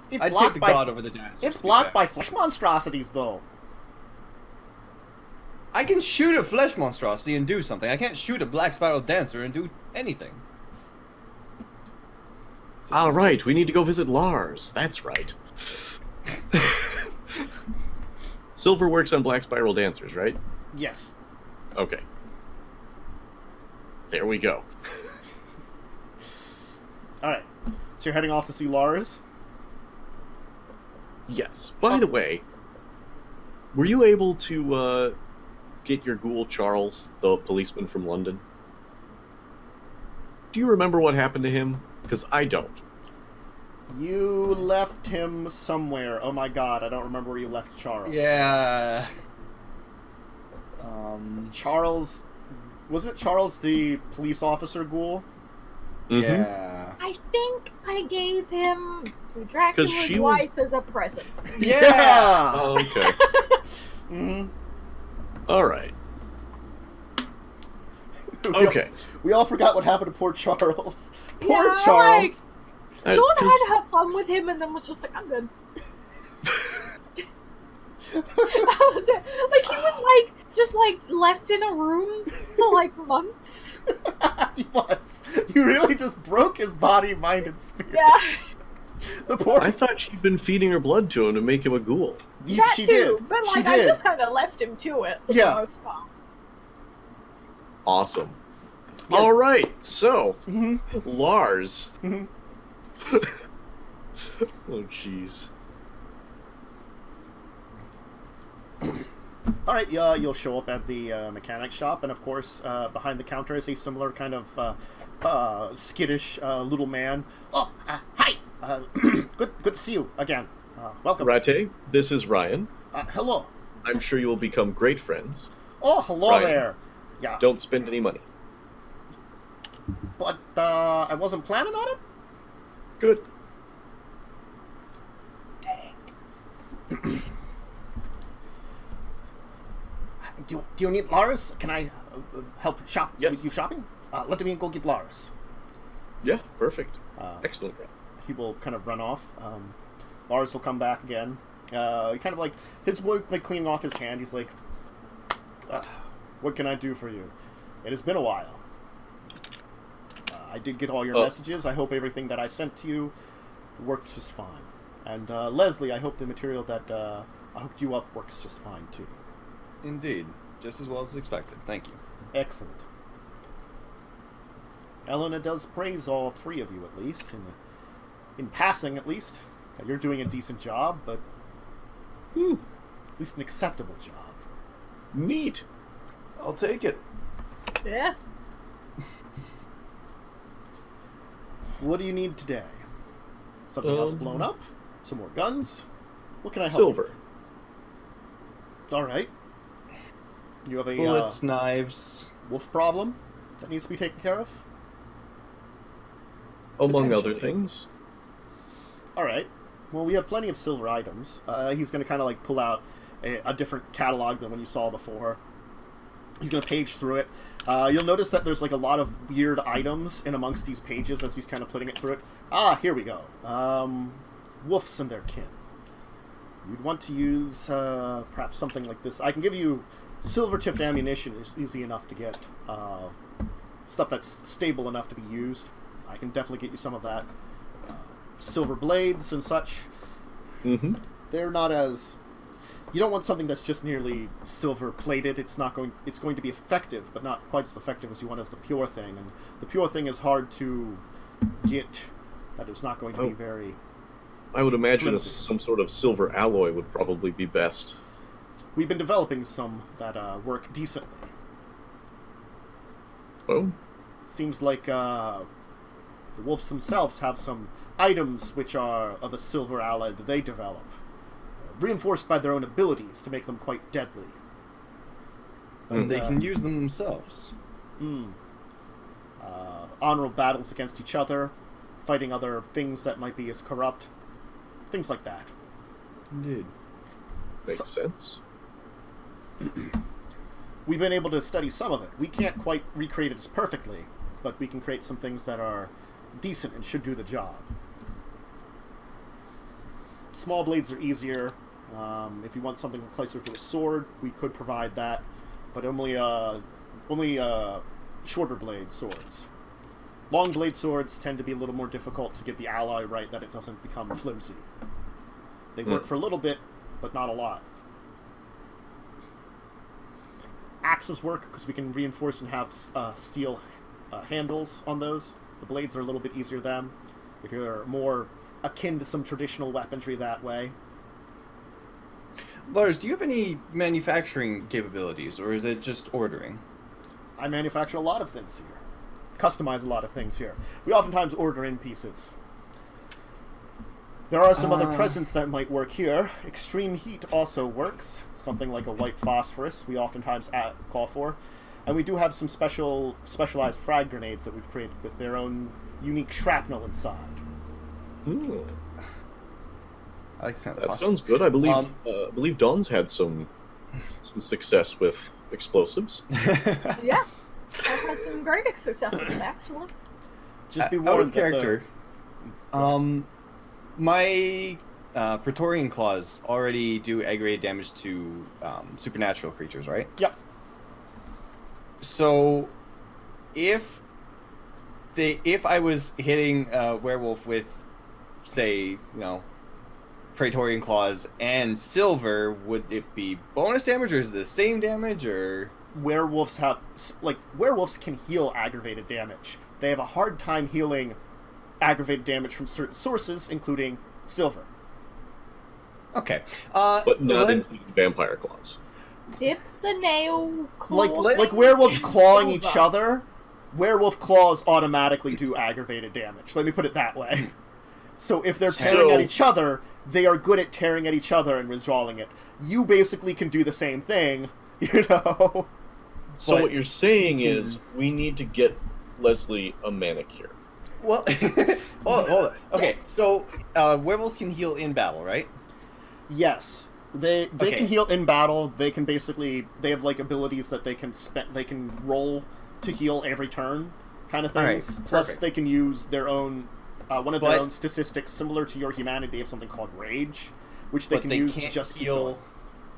Speaker 1: It's
Speaker 5: I'd take
Speaker 1: blocked
Speaker 5: the
Speaker 1: by
Speaker 5: god over the dancers.
Speaker 1: It's
Speaker 5: to be
Speaker 1: blocked
Speaker 5: fair.
Speaker 1: by flesh monstrosities, though.
Speaker 5: I can shoot a flesh monstrosity and do something. I can't shoot a Black Spiral dancer and do anything.
Speaker 2: All right, we need to go visit Lars. That's right. Silver works on Black Spiral dancers, right?
Speaker 1: Yes.
Speaker 2: Okay. There we go.
Speaker 1: Alright. So you're heading off to see Lars?
Speaker 2: Yes. By the way, were you able to get your ghoul Charles, the policeman from London? Do you remember what happened to him? Because I don't.
Speaker 1: You left him somewhere. Oh my god, I don't remember where you left Charles.
Speaker 5: Yeah.
Speaker 1: Charles, wasn't it Charles the police officer ghoul?
Speaker 2: Mhm.
Speaker 5: Yeah.
Speaker 3: I think I gave him Dracula's
Speaker 2: she was-
Speaker 3: wife as a present.
Speaker 1: Yeah.
Speaker 2: Oh, okay.
Speaker 1: Mhm.
Speaker 2: All right.
Speaker 1: We all-
Speaker 2: Okay.
Speaker 1: We all forgot what happened to poor Charles. Poor
Speaker 3: Yeah,
Speaker 1: Charles.
Speaker 2: I-
Speaker 3: Dawn
Speaker 2: 'cause-
Speaker 3: had to have fun with him and then was just like, I'm good. That was it. Like, he was just left in a room for like months.
Speaker 1: He was. You really just broke his body, mind, and spirit.
Speaker 3: Yeah.
Speaker 1: The poor.
Speaker 2: I thought she'd been feeding her blood to him to make him a ghoul.
Speaker 3: That
Speaker 1: she
Speaker 3: too.
Speaker 1: did.
Speaker 3: But
Speaker 1: She
Speaker 3: like, I
Speaker 1: did.
Speaker 3: just kind of left him to it for
Speaker 1: Yeah.
Speaker 3: the most part.
Speaker 2: Awesome.
Speaker 1: Yeah.
Speaker 2: All right. So,
Speaker 1: Mhm.
Speaker 2: Lars.
Speaker 1: Mhm.
Speaker 2: Oh, jeez.
Speaker 1: All right, you'll show up at the mechanic shop, and of course, behind the counter is a similar kind of skittish little man. Oh, hi. Good to see you again. Welcome.
Speaker 2: Rate, this is Ryan.
Speaker 1: Hello.
Speaker 2: I'm sure you will become great friends.
Speaker 1: Oh, hello
Speaker 2: Ryan.
Speaker 1: there. Yeah.
Speaker 2: Don't spend any money.
Speaker 1: But I wasn't planning on it.
Speaker 2: Good.
Speaker 1: Do you need Lars? Can I help shop
Speaker 2: Yes.
Speaker 1: with you shopping? Let me go get Lars.
Speaker 2: Yeah, perfect.
Speaker 1: Uh,
Speaker 2: Excellent.
Speaker 1: he will kind of run off. Lars will come back again. He kind of like his work, like cleaning off his hand. He's like, "What can I do for you? It has been a while. I did get all your messages. I hope everything that I sent to you worked just fine. And Leslie, I hope the material that I hooked you up works just fine too.
Speaker 5: Indeed. Just as well as expected. Thank you.
Speaker 1: Excellent. Elena does praise all three of you, at least, in passing, at least. You're doing a decent job, but at least an acceptable job.
Speaker 2: Neat.
Speaker 4: I'll take it.
Speaker 3: Yeah.
Speaker 1: What do you need today? Something else blown up? Some more guns? What can I help
Speaker 2: Silver.
Speaker 1: you with? All right. You have a
Speaker 5: Bullets, knives.
Speaker 1: wolf problem that needs to be taken care of?
Speaker 2: Among other
Speaker 5: Potentially.
Speaker 2: things.
Speaker 1: All right. Well, we have plenty of silver items. He's going to kind of like pull out a different catalog than when you saw before. He's going to page through it. You'll notice that there's like a lot of weird items in amongst these pages as he's kind of putting it through it. Here we go. Wolves and their kin. You'd want to use perhaps something like this. I can give you silver-tipped ammunition. Is easy enough to get. Stuff that's stable enough to be used. I can definitely get you some of that. Silver blades and such.
Speaker 2: Mm-hmm.
Speaker 1: They're not as... You don't want something that's just nearly silver-plated. It's going to be effective, but not quite as effective as you want as the pure thing. And the pure thing is hard to get. That it's not going to be very...
Speaker 2: I would imagine
Speaker 1: flimsy.
Speaker 2: some sort of silver alloy would probably be best.
Speaker 1: We've been developing some that work decently.
Speaker 2: Oh?
Speaker 1: Seems like the wolves themselves have some items which are of a silver alloy that they develop, reinforced by their own abilities to make them quite deadly.
Speaker 5: And they
Speaker 1: uh,
Speaker 5: can use them themselves.
Speaker 1: Honorable battles against each other, fighting other things that might be as corrupt, things like that.
Speaker 5: Indeed.
Speaker 2: Makes sense.
Speaker 1: We've been able to study some of it. We can't quite recreate it as perfectly, but we can create some things that are decent and should do the job. Small blades are easier. If you want something closer to a sword, we could provide that, but only shorter blade swords. Long blade swords tend to be a little more difficult to get the alloy right, that it doesn't become flimsy. They work for a little bit, but not a lot. Axes work because we can reinforce and have steel handles on those. The blades are a little bit easier then, if you're more akin to some traditional weaponry that way.
Speaker 5: Lars, do you have any manufacturing capabilities, or is it just ordering?
Speaker 1: I manufacture a lot of things here. Customize a lot of things here. We oftentimes order in pieces. There are some other presents that might work here. Extreme heat also works. Something like a white phosphorus we oftentimes call for. And we do have some specialized frag grenades that we've created with their own unique shrapnel inside.
Speaker 2: Hmm.
Speaker 5: I like the sound of
Speaker 2: That
Speaker 5: phosphorus.
Speaker 2: sounds good. I believe Dawn's had some success with explosives.
Speaker 3: Yeah. I've had some great success with it, actually.
Speaker 1: Just be
Speaker 5: Out
Speaker 1: warned
Speaker 5: of character. My Praetorian Claws already do aggravated damage to supernatural creatures, right?
Speaker 1: Yep.
Speaker 5: So, if I was hitting a werewolf with, say, Praetorian Claws and silver, would it be bonus damage, or is it the same damage, or?
Speaker 1: Werewolves can heal aggravated damage. They have a hard time healing aggravated damage from certain sources, including silver.
Speaker 5: Okay.
Speaker 2: But not including vampire claws.
Speaker 3: Dip the nail claw.
Speaker 1: Like werewolves clawing each other, werewolf claws automatically do aggravated damage. Let me put it that way. So if they're tearing at each other, they are good at tearing at each other and withdrawing it. You basically can do the same thing,
Speaker 2: So
Speaker 5: But
Speaker 2: what you're saying is we need to get Leslie a manicure.
Speaker 5: Well, hold on. Okay,
Speaker 3: Yes.
Speaker 5: so werewolves can heal in battle, right?
Speaker 1: Yes. They
Speaker 5: Okay.
Speaker 1: can heal in battle. They can they have like abilities that they can roll to heal every turn, kind of
Speaker 5: Alright,
Speaker 1: things. Plus,
Speaker 5: perfect.
Speaker 1: they can use their own one of
Speaker 5: But-
Speaker 1: their own statistics similar to your humanity. They have something called Rage, which they
Speaker 5: But
Speaker 1: can
Speaker 5: they
Speaker 1: use
Speaker 5: can't
Speaker 1: to just keep
Speaker 5: heal
Speaker 1: going.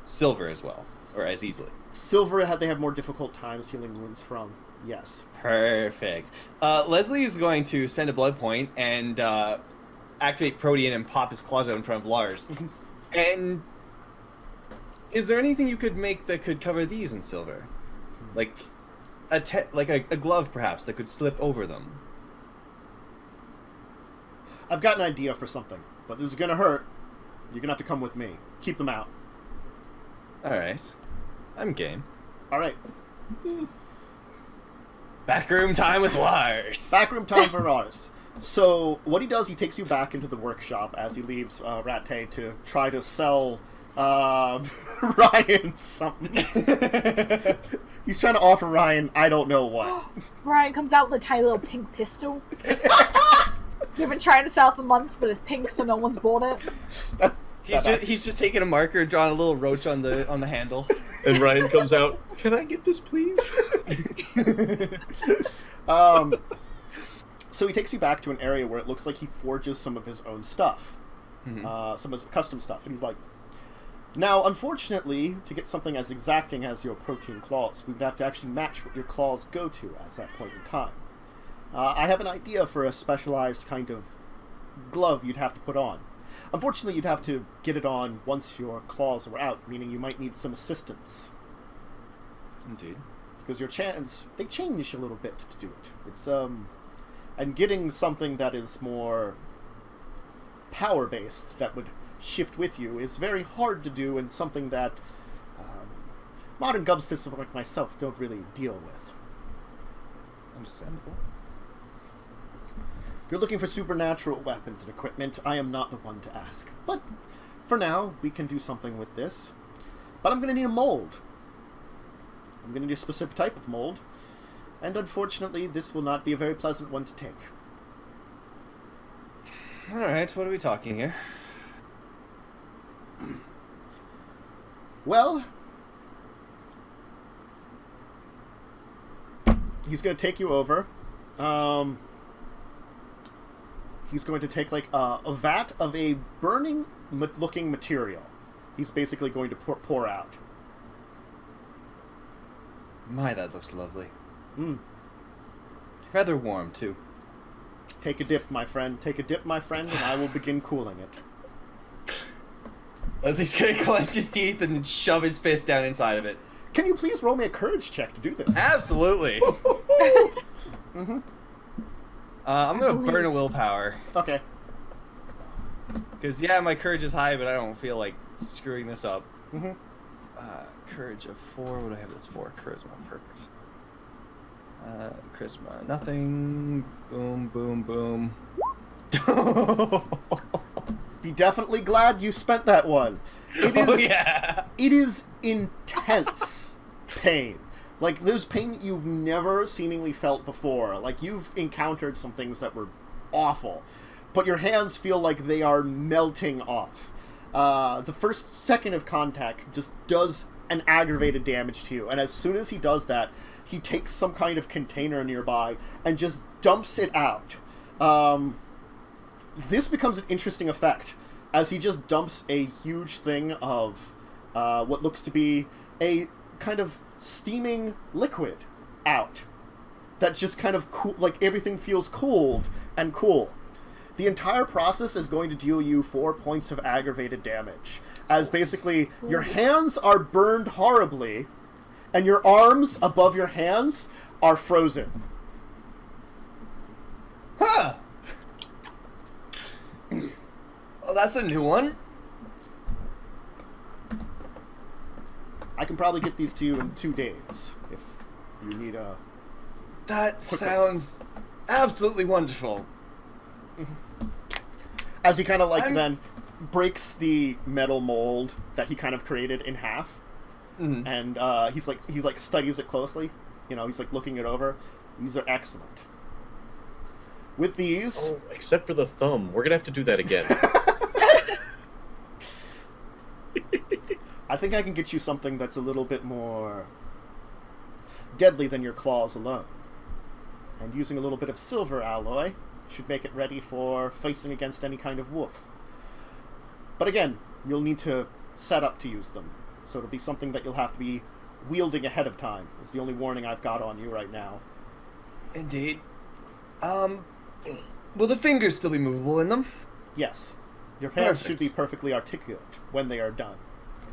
Speaker 5: silver as well, or as easily.
Speaker 1: Silver, they have more difficult times healing wounds from. Yes.
Speaker 5: Perfect. Leslie is going to spend a blood point and activate Protean and pop his claws out in front of Lars. And is there anything you could make that could cover these in silver, like a glove perhaps that could slip over them?
Speaker 1: I've got an idea for something, but this is gonna hurt. You're gonna have to come with me. Keep them out.
Speaker 5: All right, I'm game.
Speaker 1: All right.
Speaker 5: Backroom time with Lars.
Speaker 1: Backroom time for ours. So what he does, he takes you back into the workshop as he leaves Ratte to try to sell Ryan something. He's trying to offer Ryan, I don't know what.
Speaker 3: Ryan comes out with a tiny little pink pistol. We've been trying to sell it for months, but it's pink, so no one's bought it.
Speaker 5: He's just taking a marker and drawing a little roach on the handle.
Speaker 2: And Ryan comes out, can I get this, please?
Speaker 1: So he takes you back to an area where it looks like he forges some of his own stuff.
Speaker 5: Mhm.
Speaker 1: Some of his custom stuff. And he's like, now, unfortunately, to get something as exacting as your protein claws, we would have to actually match what your claws go to at that point in time. I have an idea for a specialized kind of glove you'd have to put on. Unfortunately, you'd have to get it on once your claws were out, meaning you might need some assistance.
Speaker 5: Indeed.
Speaker 1: Because your they change a little bit to do it. It's, and getting something that is more power-based, that would shift with you, is very hard to do, and something that modern gubsters like myself don't really deal with.
Speaker 5: Understandable.
Speaker 1: If you're looking for supernatural weapons and equipment, I am not the one to ask. But for now, we can do something with this. But I'm going to need a mold. I'm going to need a specific type of mold. And unfortunately, this will not be a very pleasant one to take.
Speaker 5: Alright, what are we talking here?
Speaker 1: Well, he's going to take you over. He's going to take like a vat of a burning looking material. He's basically going to pour out.
Speaker 5: My, that looks lovely.
Speaker 1: Mm.
Speaker 5: Rather warm, too.
Speaker 1: Take a dip, my friend. Take a dip, my friend, and I will begin cooling it.
Speaker 5: Leslie's gonna clench his teeth and shove his fist down inside of it.
Speaker 1: Can you please roll me a courage check to do this?
Speaker 5: Absolutely.
Speaker 1: Mm-hmm.
Speaker 5: I'm gonna burn a willpower.
Speaker 1: Okay.
Speaker 5: Because, yeah, my courage is high, but I don't feel like screwing this up.
Speaker 1: Mm-hmm.
Speaker 5: Courage of 4. What do I have this for? Charisma. Perfect. Charisma. Nothing. Boom, boom, boom.
Speaker 1: be definitely glad you spent that one. It is,
Speaker 5: Oh yeah.
Speaker 1: It is intense pain. Like, there's pain that you've never seemingly felt before. Like, you've encountered some things that were awful, but your hands feel like they are melting off. The first second of contact just does an aggravated damage to you, and as soon as he does that, he takes some kind of container nearby and just dumps it out. This becomes an interesting effect, as he just dumps a huge thing of what looks to be a kind of steaming liquid out. That just kind of cool, like everything feels cooled and cool. The entire process is going to deal you 4 points of aggravated damage, as basically your hands are burned horribly, and your arms above your hands are frozen.
Speaker 5: Huh. Well, that's a new one.
Speaker 1: I can probably get these to you in 2 days, if you need a...
Speaker 5: That sounds absolutely wonderful.
Speaker 1: As he kind of like then breaks the metal mold that he kind of created in half, and he studies it closely. You know, he's like looking it over. These are excellent. With these,
Speaker 2: Oh, except for the thumb. We're gonna have to do that again.
Speaker 1: I think I can get you something that's a little bit more deadly than your claws alone. And using a little bit of silver alloy should make it ready for facing against any kind of wolf. But again, you'll need to set up to use them. So it'll be something that you'll have to be wielding ahead of time, is the only warning I've got on you right now.
Speaker 5: Indeed. Will the fingers still be movable in them?
Speaker 1: Yes. Your hands
Speaker 5: Perfect.
Speaker 1: should be perfectly articulate when they are done.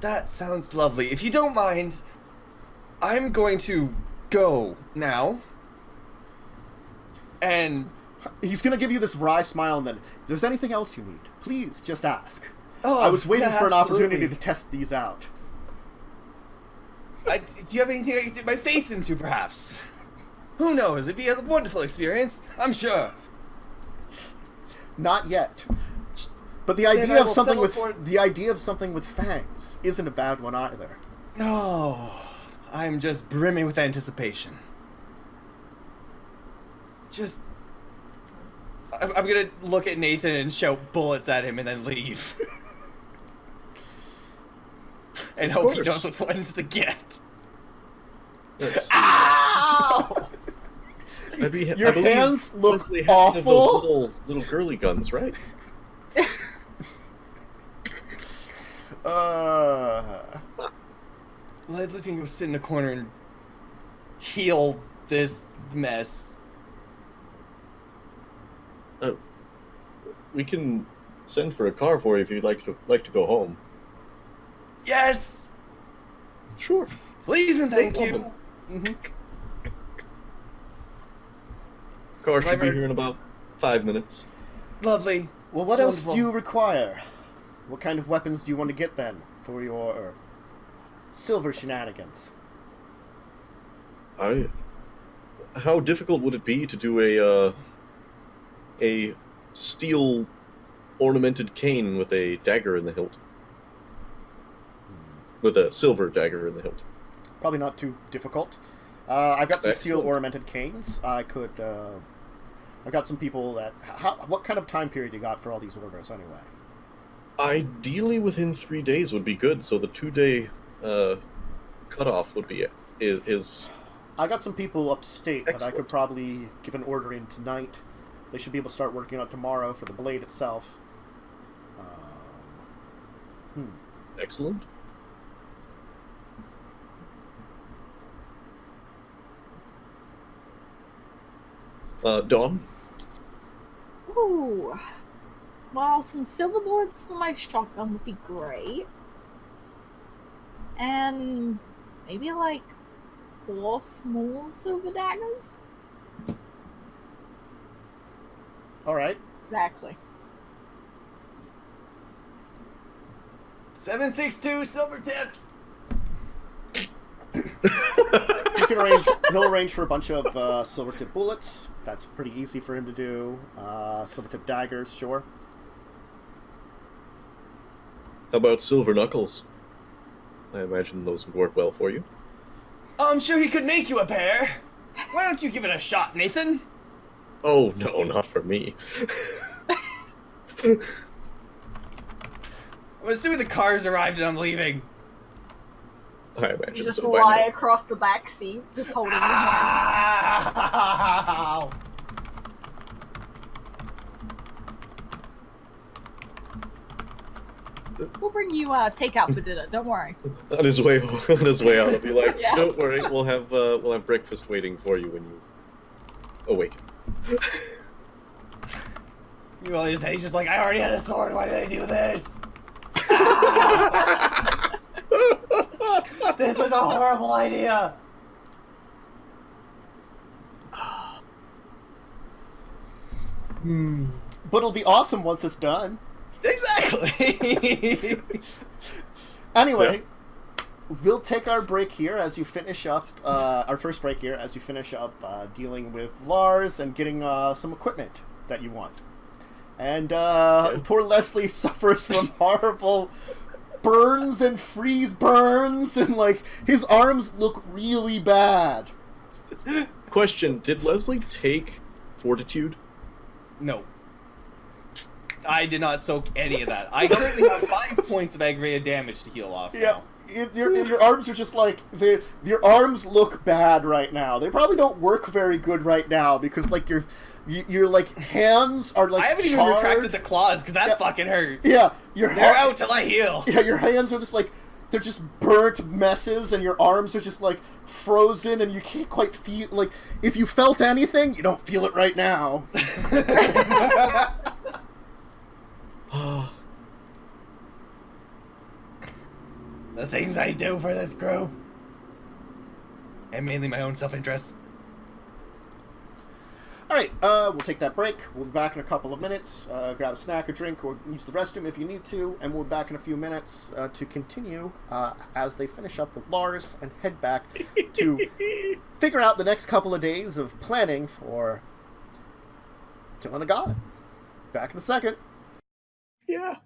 Speaker 5: That sounds lovely. If you don't mind, I'm going to go now. And
Speaker 1: He's going to give you this wry smile, and then, if there's anything else you need, please just ask.
Speaker 5: oh,
Speaker 1: I was waiting
Speaker 5: yeah,
Speaker 1: for an opportunity
Speaker 5: absolutely.
Speaker 1: to test these out.
Speaker 5: Do you have anything I can dip my face into, perhaps? Who knows? It'd be a wonderful experience, I'm sure.
Speaker 1: Not yet. But the
Speaker 5: Then
Speaker 1: idea
Speaker 5: I
Speaker 1: of
Speaker 5: will
Speaker 1: something
Speaker 5: settle
Speaker 1: with
Speaker 5: for-
Speaker 1: the idea of something with fangs isn't a bad one either.
Speaker 5: Oh, I'm just brimming with anticipation. Just... I'm gonna look at Nathan and shout bullets at him and then leave. And
Speaker 2: Of
Speaker 5: hope he
Speaker 2: course.
Speaker 5: knows which ones to get.
Speaker 2: Yes.
Speaker 5: Ow!
Speaker 2: I
Speaker 1: Your
Speaker 2: believe
Speaker 1: hands look
Speaker 2: Leslie had one of those
Speaker 1: awful.
Speaker 2: little girly guns, right?
Speaker 5: Leslie's gonna go sit in a corner and heal this mess.
Speaker 2: We can send for a car for you if you'd like to go home.
Speaker 5: Yes!
Speaker 2: Sure.
Speaker 5: Please and thank
Speaker 2: No
Speaker 5: you!
Speaker 2: problem.
Speaker 1: Mhm.
Speaker 2: Car should be
Speaker 5: Driver.
Speaker 2: here in about 5 minutes.
Speaker 5: Lovely.
Speaker 1: Well, what else
Speaker 5: Wonderful.
Speaker 1: do you require? What kind of weapons do you want to get then for your silver shenanigans?
Speaker 2: How difficult would it be to do a steel ornamented cane with a dagger in the hilt? With a silver dagger in the hilt.
Speaker 1: Probably not too difficult. I've got some steel
Speaker 2: Excellent.
Speaker 1: ornamented canes. I could. I've got some people that. What kind of time period you got for all these orders anyway?
Speaker 2: Ideally, within 3 days would be good. So the 2-day cutoff would be is
Speaker 1: I got some people upstate that I
Speaker 2: Excellent.
Speaker 1: could probably give an order in tonight. They should be able to start working on it tomorrow for the blade itself.
Speaker 2: excellent. Dawn.
Speaker 3: Ooh. Well, some silver bullets for my shotgun would be great. And maybe like 4 small silver daggers?
Speaker 1: All right.
Speaker 3: Exactly.
Speaker 5: 762 silver tips!
Speaker 1: He'll arrange for a bunch of silver tip bullets. That's pretty easy for him to do. Silver tip daggers, sure.
Speaker 2: How about silver knuckles? I imagine those would work well for you.
Speaker 5: I'm sure he could make you a pair. Why don't you give it a shot, Nathan?
Speaker 2: Oh, no, not for me.
Speaker 5: I'm assuming the car's arrived and I'm leaving.
Speaker 2: I imagine
Speaker 3: You just
Speaker 2: so by
Speaker 3: lie
Speaker 2: now.
Speaker 3: across the back seat, just holding your hands.
Speaker 5: Ow!
Speaker 3: We'll bring you takeout for dinner. Don't worry.
Speaker 2: On his way out, I'll be like,
Speaker 3: Yeah.
Speaker 2: "Don't worry, we'll have breakfast waiting for you when you awaken."
Speaker 5: You all just, he's just like, I already had a sword. Why did I do this? This was a horrible idea.
Speaker 1: But it'll be awesome once it's done.
Speaker 5: Exactly.
Speaker 1: Anyway, we'll take our break here as you finish up, our first break here as you finish up dealing with Lars and getting some equipment that you want. And poor Leslie suffers from horrible burns and freeze burns, and like his arms look really bad.
Speaker 2: Question: did Leslie take fortitude?
Speaker 5: No. I did not soak any of that. I currently have 5 points of aggravated damage to heal off
Speaker 1: Yeah,
Speaker 5: now.
Speaker 1: your arms are just like your arms look bad right now. They probably don't work very good right now because like your like hands are like
Speaker 5: I haven't even
Speaker 1: charred.
Speaker 5: retracted the claws because that fucking hurt.
Speaker 1: Yeah,
Speaker 5: They're out till I heal.
Speaker 1: Yeah, your hands are just like they're just burnt messes, and your arms are just like frozen, and you can't quite feel like if you felt anything, you don't feel it right now.
Speaker 5: The things I do for this group. And mainly my own self-interest.
Speaker 1: Alright, we'll take that break. We'll be back in a couple of minutes. Grab a snack, a drink, or use the restroom if you need to, and we'll be back in a few minutes to continue as they finish up with Lars and head back to figure out the next couple of days of planning for killing a god. Back in a second.
Speaker 2: Yeah.